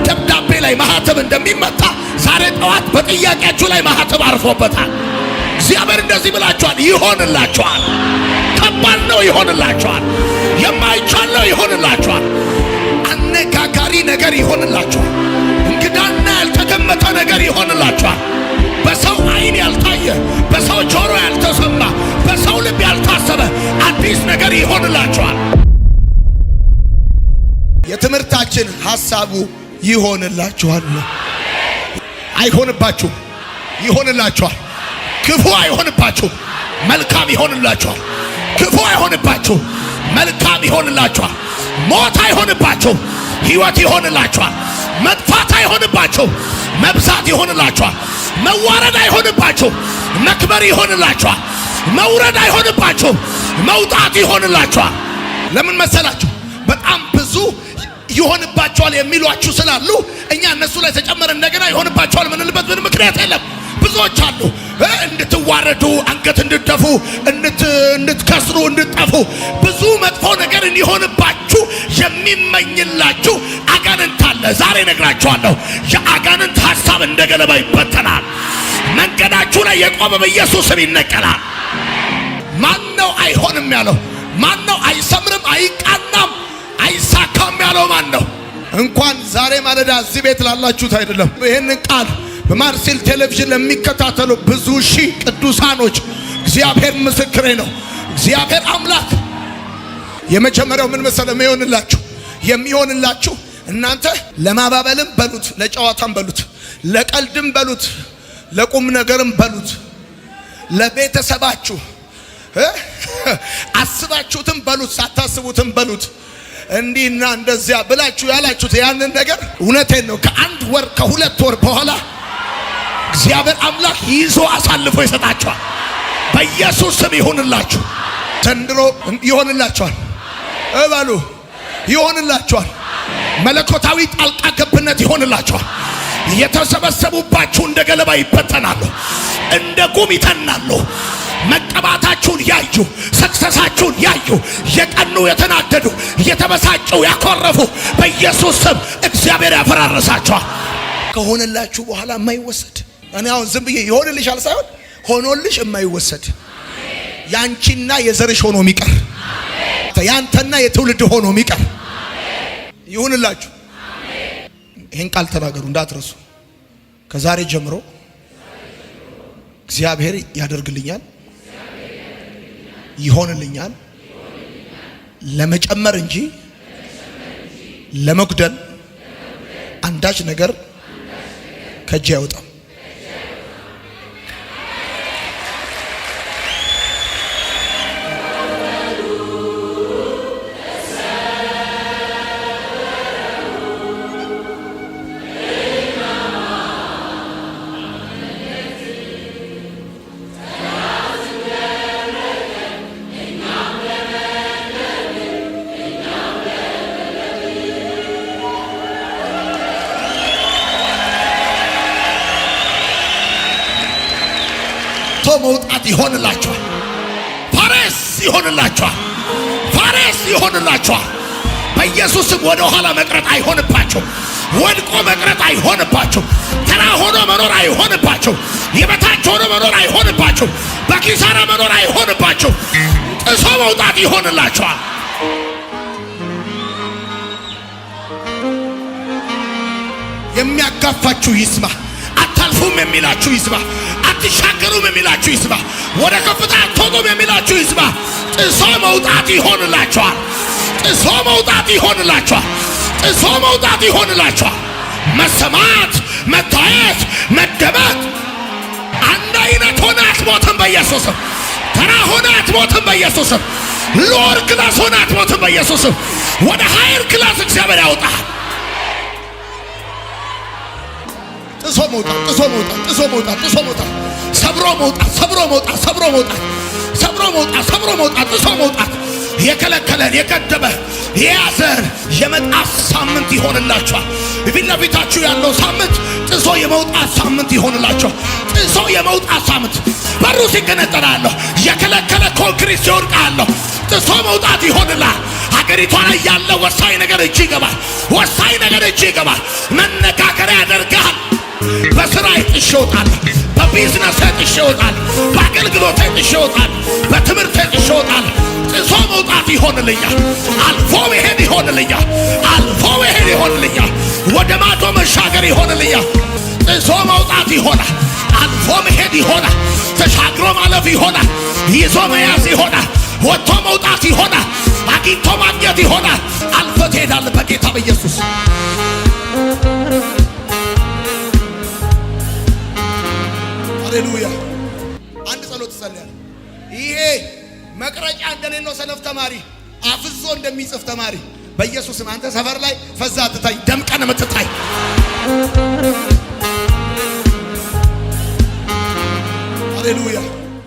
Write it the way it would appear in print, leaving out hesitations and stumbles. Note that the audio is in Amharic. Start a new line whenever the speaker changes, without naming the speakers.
ደብዳቤ ላይ ማህተም እንደሚመታ ዛሬ ጠዋት በጥያቄያችሁ ላይ ማህተም አርፎበታል። እግዚአብሔር እንደዚህ ብላችኋል፣ ይሆንላችኋል። ከባድ ነው፣ ይሆንላችኋል። የማይቻል ነው፣ ይሆንላችኋል። አነጋጋሪ ነገር ይሆንላችኋል። እንግዳና ያልተገመተ ነገር ይሆንላችኋል። በሰው አይን ያልታየ፣ በሰው ጆሮ ያልተሰማ፣ በሰው ልብ ያልታሰበ አዲስ ነገር ይሆንላችኋል። የትምህርታችን ሐሳቡ ይሆንላችኋል። አይሆንባችሁም፣ ይሆንላችኋል። ክፉ አይሆንባችሁም፣ መልካም ይሆንላችኋል። ክፉ አይሆንባችሁም፣ መልካም ይሆንላችኋል። ሞት አይሆንባችሁም፣ ሕይወት ይሆንላችኋል። መጥፋት አይሆንባችሁም፣ መብዛት ይሆንላችኋል። መዋረድ አይሆንባችሁም፣ መክበር ይሆንላችኋል። መውረድ አይሆንባችሁም፣ መውጣት ይሆንላችኋል። ለምን መሰላችሁ? በጣም ብዙ ይሆንባችኋል የሚሏችሁ ስላሉ እኛ እነሱ ላይ ተጨመረ እንደገና ይሆንባችኋል ምንልበት ምን ምክንያት የለም። ብዙዎች አሉ እንድትዋረዱ፣ አንገት እንድትደፉ፣ እንድትከስሩ፣ እንድትጠፉ ብዙ መጥፎ ነገር እንዲሆንባችሁ የሚመኝላችሁ አጋንንት አለ። ዛሬ ነግራችኋለሁ፣ የአጋንንት ሐሳብ እንደ ገለባ ይበተናል። መንገዳችሁ ላይ የቆመ በኢየሱስ ስም ይነቀላል። ማን ነው አይሆንም ያለው? ማን ነው አይሰምርም፣ አይቃናም፣ አይሳካም ያለው ማን ነው? እንኳን ዛሬ ማለዳ እዚህ ቤት ላላችሁት አይደለም፣ ይህንን ቃል በማርሴል ቴሌቪዥን ለሚከታተሉ ብዙ ሺህ ቅዱሳኖች እግዚአብሔር ምስክሬ ነው። እግዚአብሔር አምላክ የመጀመሪያው ምን መሰለ የሚሆንላችሁ እናንተ ለማባበልም በሉት፣ ለጨዋታም በሉት፣ ለቀልድም በሉት፣ ለቁም ነገርም በሉት፣ ለቤተሰባችሁ አስባችሁትም በሉት፣ ሳታስቡትም በሉት፣ እንዲህና እንደዚያ ብላችሁ ያላችሁት ያንን ነገር እውነቴን ነው ከአንድ ወር ከሁለት ወር በኋላ እግዚአብሔር አምላክ ይዞ አሳልፎ ይሰጣችኋል። በኢየሱስ ስም ይሁንላችሁ። ዘንድሮ ይሆንላችኋል። እበሉ ይሆንላችኋል። መለኮታዊ ጣልቃ ገብነት ይሆንላችኋል። የተሰበሰቡባችሁ እንደ ገለባ ይበተናሉ፣ እንደ ጉም ይተናሉ። መቀባታችሁን ያዩ፣ ሰክሰሳችሁን ያዩ፣ የቀኑ የተናደዱ፣ የተበሳጩ፣ ያኮረፉ በኢየሱስ ስም እግዚአብሔር ያፈራረሳችኋል። ከሆነላችሁ በኋላ የማይወሰድ እኔ አሁን ዝም ብዬ ይሆንልሻል ሳይሆን ሆኖልሽ የማይወሰድ ያንቺና የዘርሽ ሆኖ የሚቀር ያንተና የትውልድ ሆኖ የሚቀር ይሁንላችሁ። ይህን ቃል ተናገሩ እንዳትረሱ። ከዛሬ ጀምሮ እግዚአብሔር ያደርግልኛል፣ ይሆንልኛል፣ ለመጨመር እንጂ ለመጉደል አንዳች ነገር ከእጄ አይወጣም። መውጣት ይሆንላችኋል። ፋሬስ ይሆንላችኋል። ፋሬስ ይሆንላችኋል። በኢየሱስም ወደ ኋላ መቅረት አይሆንባችሁ። ወድቆ መቅረት አይሆንባችሁ። ተራ ሆኖ መኖር አይሆንባችሁ። የበታች ሆኖ መኖር አይሆንባችሁ። በኪሳራ መኖር አይሆንባችሁ። ጥሶ መውጣት ይሆንላችኋል። የሚያጋፋችሁ ይስማ። አታልፉም የሚላችሁ ይስማ። አትሻገሩም የሚላችሁ ይስማ። ወደ ከፍታ አትወጡም የሚላችሁ ይስማ። ጥሶ መውጣት ይሆንላችኋል። ጥሶ መውጣት ይሆንላችኋል። ጥሶ መውጣት ይሆንላችኋል። መሰማት፣ መታየት፣ መደመጥ። አንድ አይነት ሆነ አትሞትም በኢየሱስም። ተራ ሆነ አትሞትም በኢየሱስም። ሎወር ክላስ ሆነ አትሞትም በኢየሱስም። ወደ ሃየር ክላስ እግዚአብሔር ያውጣል። ጥሶ መውጣት፣ ጥሶ መውጣት፣ ጥሶ መውጣት፣ ጥሶ መውጣት፣ ሰብሮ መውጣት፣ ሰብሮ መውጣት፣ ሰብሮ መውጣት፣ ሰብሮ መውጣት፣ ሰብሮ መውጣት፣ ጥሶ መውጣት። የከለከለን የገደበ የያዘን የመጣት ሳምንት ይሆንላችኋል። ፊት ለፊታችሁ ያለው ሳምንት ጥሶ የመውጣት ሳምንት ይሆንላችኋል። ጥሶ የመውጣት ሳምንት በሩ ሲገነጠላለሁ የከለከለ ኮንክሪት ሲወድቃለሁ ጥሶ መውጣት ይሆንላል። ሀገሪቷ ላይ ያለ ወሳኝ ነገር እጅ ይገባል። ወሳኝ ነገር እጅ ይገባል። መነጋገሪያ ያደርጋል። በስራ ጥሽ ይወጣል። በቢዝነስ ጥሽ ይወጣል። በአገልግሎት ጥሽ ይወጣል። በትምህርት ጥሽ ይወጣል። ጥሶ መውጣት ይሆንልኛል። አልፎ መሄድ ይሆንልኛል። አልፎ መሄድ ይሆንልኛል። ወደ ማዶ መሻገር ይሆንልኛል። ጥሶ መውጣት ይሆናል። አልፎ መሄድ ይሆናል። ተሻግሮ ማለፍ ይሆናል። ይዞ መያዝ ይሆናል። ወጥቶ መውጣት ይሆናል። አግኝቶ ማግኘት ይሆናል። አልፎ ትሄዳለህ በጌታ በኢየሱስ። ሃሌሉያ። አንድ ጸሎት ጸልያለሁ። ይሄ መቅረጫ እንደኔ ነው። ሰነፍ ተማሪ አፍዞ እንደሚጽፍ ተማሪ በኢየሱስም አንተ ሰፈር ላይ ፈዛ አትታይ፣ ደምቀህ ነው የምትታይ። ሃሌሉያ